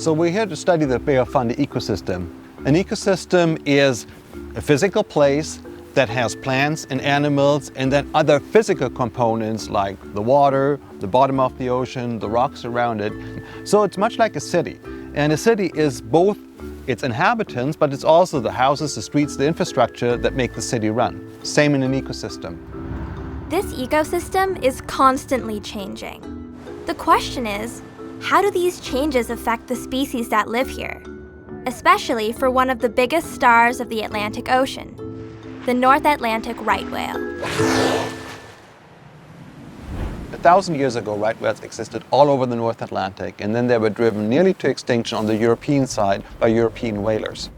So we're here to study the Bay of Fundy ecosystem. An ecosystem is a physical place that has plants and animals and then other physical components like the water, the bottom of the ocean, the rocks around it. So it's much like a city. And a city is both its inhabitants, but it's also the houses, the streets, the infrastructure that make the city run. Same in an ecosystem. This ecosystem is constantly changing. The question is, how do these changes affect the species that live here? Especially for one of the biggest stars of the Atlantic Ocean, the North Atlantic right whale. 1,000 years ago, right whales existed all over the North Atlantic, and then they were driven nearly to extinction on the European side by European whalers.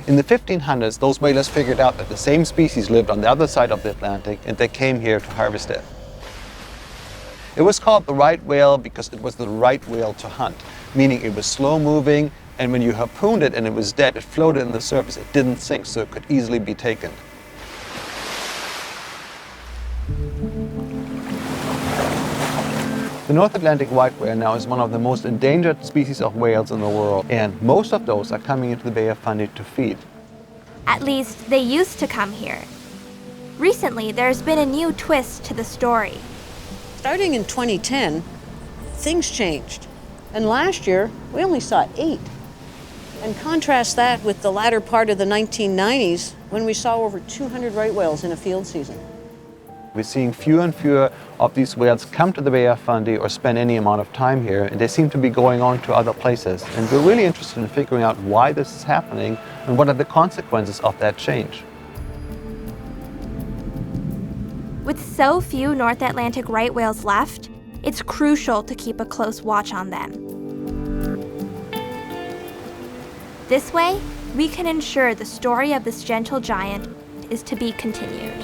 In the 1500s, those whalers figured out that the same species lived on the other side of the Atlantic, and they came here to harvest it. It was called the right whale because it was the right whale to hunt, meaning it was slow-moving, and when you harpooned it and it was dead, it floated on the surface. It didn't sink, so it could easily be taken. The North Atlantic right whale now is one of the most endangered species of whales in the world, and most of those are coming into the Bay of Fundy to feed. At least they used to come here. Recently, there's been a new twist to the story. Starting in 2010, things changed. And last year, we only saw 8. And contrast that with the latter part of the 1990s, when we saw over 200 right whales in a field season. We're seeing fewer and fewer of these whales come to the Bay of Fundy or spend any amount of time here, and they seem to be going on to other places. And we're really interested in figuring out why this is happening and what are the consequences of that change. With so few North Atlantic right whales left, it's crucial to keep a close watch on them. This way, we can ensure the story of this gentle giant is to be continued.